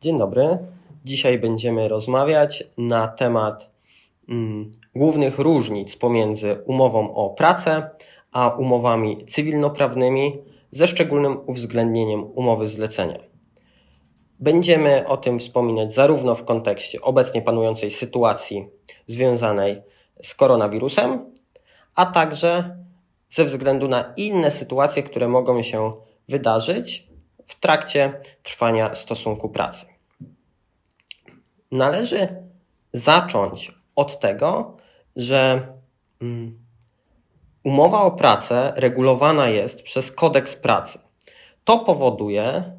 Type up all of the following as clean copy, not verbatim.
Dzień dobry. Dzisiaj będziemy rozmawiać na temat głównych różnic pomiędzy umową o pracę a umowami cywilnoprawnymi, ze szczególnym uwzględnieniem umowy zlecenia. Będziemy o tym wspominać zarówno w kontekście obecnie panującej sytuacji związanej z koronawirusem, a także ze względu na inne sytuacje, które mogą się wydarzyć w trakcie trwania stosunku pracy. Należy zacząć od tego, że umowa o pracę regulowana jest przez Kodeks pracy. To powoduje,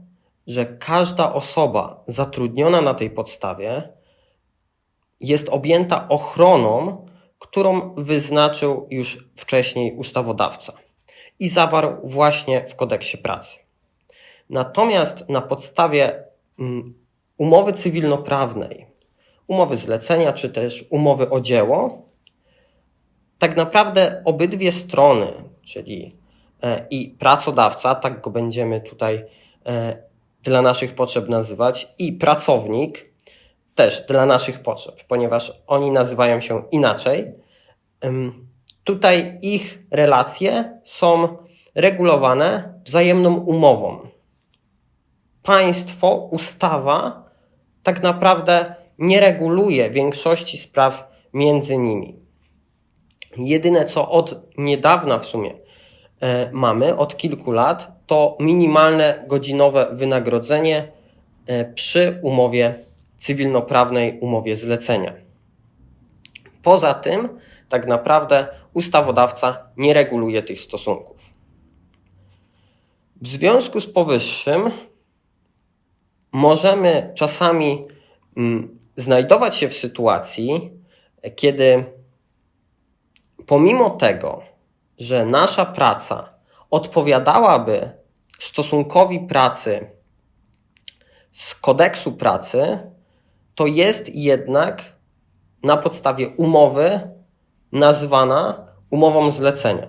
że każda osoba zatrudniona na tej podstawie jest objęta ochroną, którą wyznaczył już wcześniej ustawodawca i zawarł właśnie w Kodeksie pracy. Natomiast na podstawie umowy cywilnoprawnej, umowy zlecenia czy też umowy o dzieło, tak naprawdę obydwie strony, czyli i pracodawca, tak go będziemy tutaj dla naszych potrzeb nazywać, i pracownik też dla naszych potrzeb, ponieważ oni nazywają się inaczej. Tutaj ich relacje są regulowane wzajemną umową. Państwo, ustawa tak naprawdę nie reguluje większości spraw między nimi. Jedyne co od niedawna w sumie mamy, od kilku lat, to minimalne godzinowe wynagrodzenie przy umowie cywilnoprawnej, umowie zlecenia. Poza tym tak naprawdę ustawodawca nie reguluje tych stosunków. W związku z powyższym możemy czasami znajdować się w sytuacji, kiedy pomimo tego, że nasza praca odpowiadałaby stosunkowi pracy z Kodeksu pracy, to jest jednak na podstawie umowy nazwana umową zlecenia.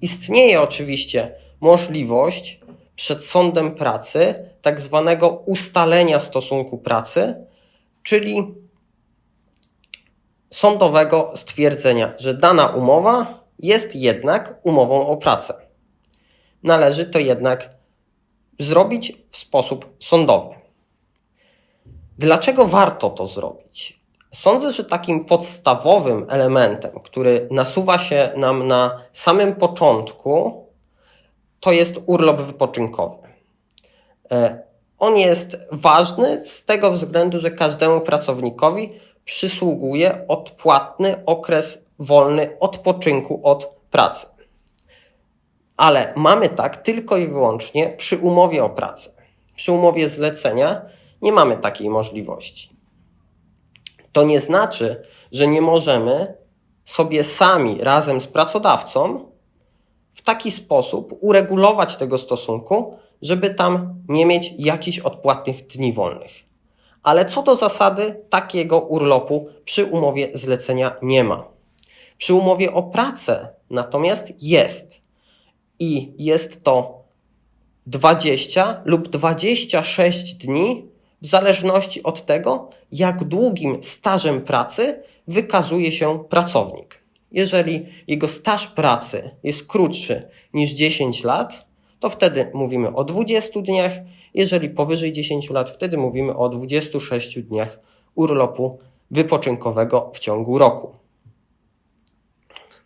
Istnieje oczywiście możliwość przed sądem pracy tak zwanego ustalenia stosunku pracy, czyli sądowego stwierdzenia, że dana umowa jest jednak umową o pracę. Należy to jednak zrobić w sposób sądowy. Dlaczego warto to zrobić? Sądzę, że takim podstawowym elementem, który nasuwa się nam na samym początku, to jest urlop wypoczynkowy. On jest ważny z tego względu, że każdemu pracownikowi przysługuje odpłatny okres wolny odpoczynku od pracy. Ale mamy tak tylko i wyłącznie przy umowie o pracę. Przy umowie zlecenia nie mamy takiej możliwości. To nie znaczy, że nie możemy sobie sami razem z pracodawcą w taki sposób uregulować tego stosunku, żeby tam nie mieć jakichś odpłatnych dni wolnych. Ale co do zasady takiego urlopu przy umowie zlecenia nie ma. Przy umowie o pracę natomiast jest. I jest to 20 lub 26 dni w zależności od tego, jak długim stażem pracy wykazuje się pracownik. Jeżeli jego staż pracy jest krótszy niż 10 lat, to wtedy mówimy o 20 dniach. Jeżeli powyżej 10 lat, wtedy mówimy o 26 dniach urlopu wypoczynkowego w ciągu roku.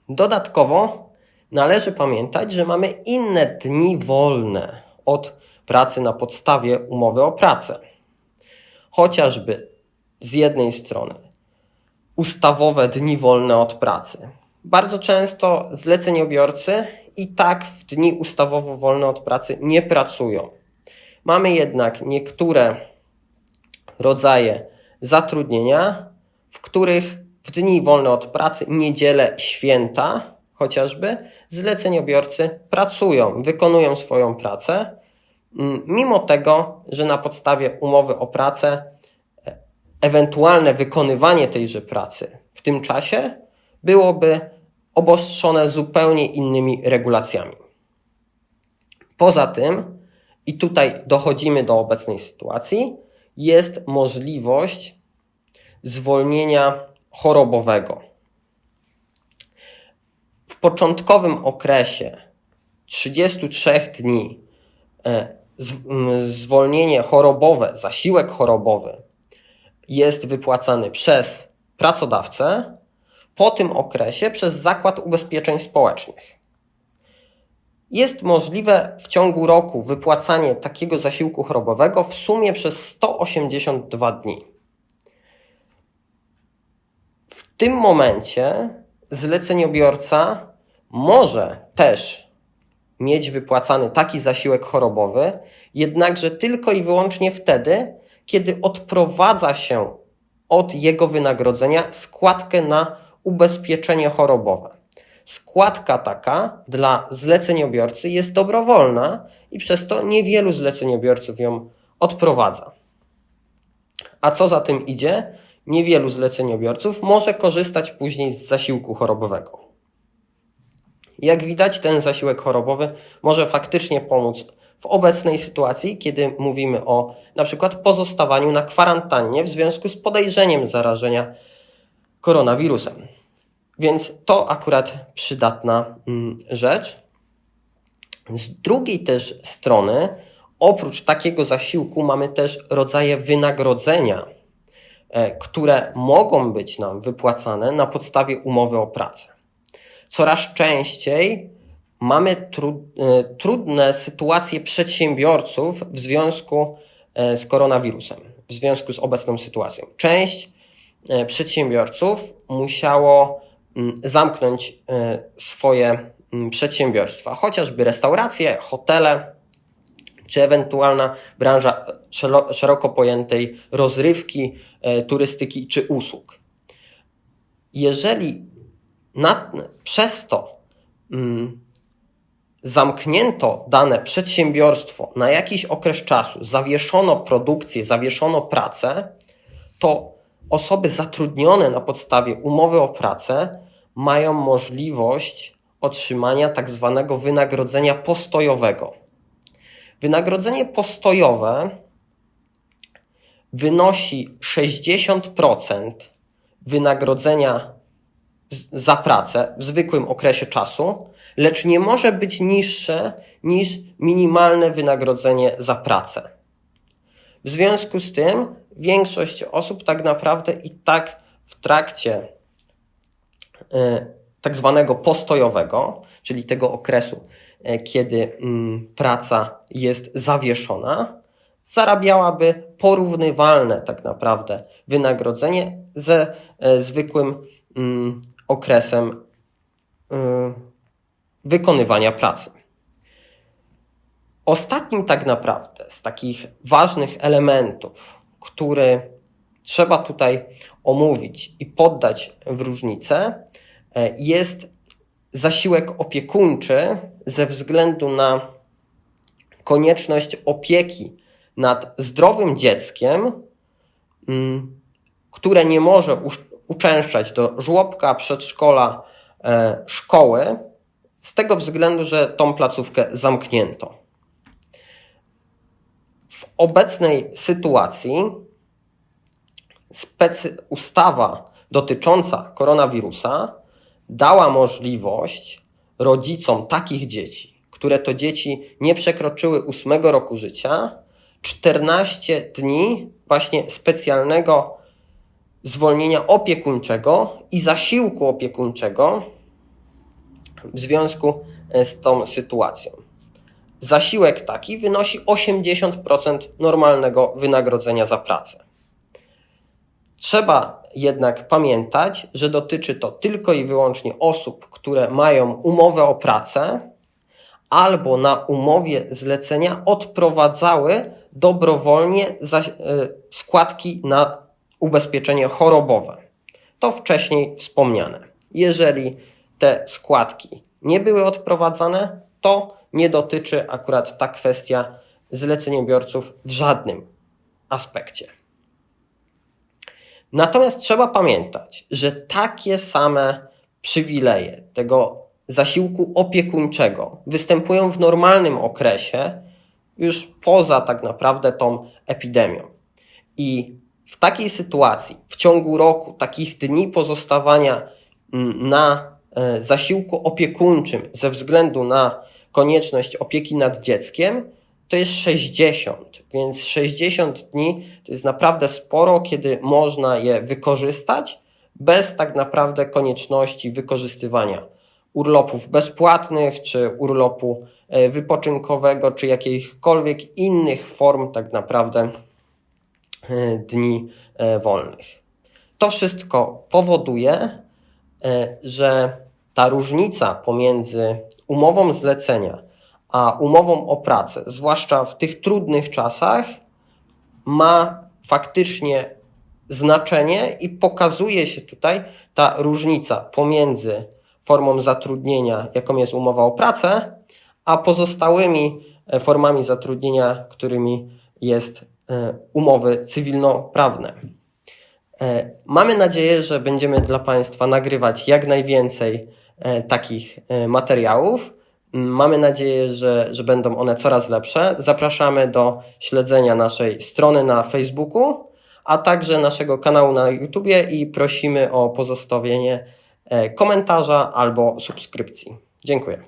Dodatkowo należy pamiętać, że mamy inne dni wolne od pracy na podstawie umowy o pracę. Chociażby z jednej strony ustawowe dni wolne od pracy. Bardzo często zleceniobiorcy i tak w dni ustawowo wolne od pracy nie pracują. Mamy jednak niektóre rodzaje zatrudnienia, w których w dni wolne od pracy, niedzielę, święta chociażby, zleceniobiorcy pracują, wykonują swoją pracę, mimo tego, że na podstawie umowy o pracę ewentualne wykonywanie tejże pracy w tym czasie byłoby obostrzone zupełnie innymi regulacjami. Poza tym, i tutaj dochodzimy do obecnej sytuacji, jest możliwość zwolnienia chorobowego. W początkowym okresie 33 dni zwolnienie chorobowe, zasiłek chorobowy jest wypłacany przez pracodawcę, po tym okresie przez Zakład Ubezpieczeń Społecznych. Jest możliwe w ciągu roku wypłacanie takiego zasiłku chorobowego w sumie przez 182 dni. W tym momencie zleceniobiorca może też mieć wypłacany taki zasiłek chorobowy, jednakże tylko i wyłącznie wtedy, kiedy odprowadza się od jego wynagrodzenia składkę na ubezpieczenie chorobowe. Składka taka dla zleceniobiorcy jest dobrowolna i przez to niewielu zleceniobiorców ją odprowadza. A co za tym idzie? Niewielu zleceniobiorców może korzystać później z zasiłku chorobowego. Jak widać, ten zasiłek chorobowy może faktycznie pomóc w obecnej sytuacji, kiedy mówimy o na przykład pozostawaniu na kwarantannie w związku z podejrzeniem zarażenia koronawirusem. Więc to akurat przydatna rzecz. Z drugiej też strony, oprócz takiego zasiłku mamy też rodzaje wynagrodzenia, które mogą być nam wypłacane na podstawie umowy o pracę. Coraz częściej mamy trudne sytuacje przedsiębiorców w związku z koronawirusem, w związku z obecną sytuacją. Część przedsiębiorców musiało zamknąć swoje przedsiębiorstwa, chociażby restauracje, hotele, czy ewentualna branża szeroko pojętej rozrywki, turystyki czy usług. Jeżeli przez to zamknięto dane przedsiębiorstwo na jakiś okres czasu, zawieszono produkcję, zawieszono pracę, to osoby zatrudnione na podstawie umowy o pracę mają możliwość otrzymania tak zwanego wynagrodzenia postojowego. Wynagrodzenie postojowe wynosi 60% wynagrodzenia za pracę w zwykłym okresie czasu, lecz nie może być niższe niż minimalne wynagrodzenie za pracę. W związku z tym większość osób tak naprawdę i tak w trakcie tak zwanego postojowego, czyli tego okresu, kiedy praca jest zawieszona, zarabiałaby porównywalne tak naprawdę wynagrodzenie ze zwykłym okresem wykonywania pracy. Ostatnim tak naprawdę z takich ważnych elementów, który trzeba tutaj omówić i poddać w różnicę, jest zasiłek opiekuńczy ze względu na konieczność opieki nad zdrowym dzieckiem, które nie może uczęszczać do żłobka, przedszkola, szkoły, z tego względu, że tą placówkę zamknięto. W obecnej sytuacji ustawa dotycząca koronawirusa dała możliwość rodzicom takich dzieci, które to dzieci nie przekroczyły 8 roku życia, 14 dni właśnie specjalnego zwolnienia opiekuńczego i zasiłku opiekuńczego w związku z tą sytuacją. Zasiłek taki wynosi 80% normalnego wynagrodzenia za pracę. Trzeba jednak pamiętać, że dotyczy to tylko i wyłącznie osób, które mają umowę o pracę albo na umowie zlecenia odprowadzały dobrowolnie składki na ubezpieczenie chorobowe. To wcześniej wspomniane. Jeżeli te składki nie były odprowadzane, to nie dotyczy akurat ta kwestia zleceniobiorców w żadnym aspekcie. Natomiast trzeba pamiętać, że takie same przywileje tego zasiłku opiekuńczego występują w normalnym okresie, już poza tak naprawdę tą epidemią. I w takiej sytuacji, w ciągu roku, takich dni pozostawania na zasiłku opiekuńczym ze względu na konieczność opieki nad dzieckiem, to jest 60, więc 60 dni to jest naprawdę sporo, kiedy można je wykorzystać bez tak naprawdę konieczności wykorzystywania urlopów bezpłatnych, czy urlopu wypoczynkowego, czy jakichkolwiek innych form tak naprawdę dni wolnych. To wszystko powoduje, że ta różnica pomiędzy umową zlecenia a umową o pracę, zwłaszcza w tych trudnych czasach, ma faktycznie znaczenie i pokazuje się tutaj ta różnica pomiędzy formą zatrudnienia, jaką jest umowa o pracę, a pozostałymi formami zatrudnienia, którymi jest umowy cywilnoprawne. Mamy nadzieję, że będziemy dla Państwa nagrywać jak najwięcej takich materiałów. Mamy nadzieję, że będą one coraz lepsze. Zapraszamy do śledzenia naszej strony na Facebooku, a także naszego kanału na YouTubie i prosimy o pozostawienie komentarza albo subskrypcji. Dziękuję.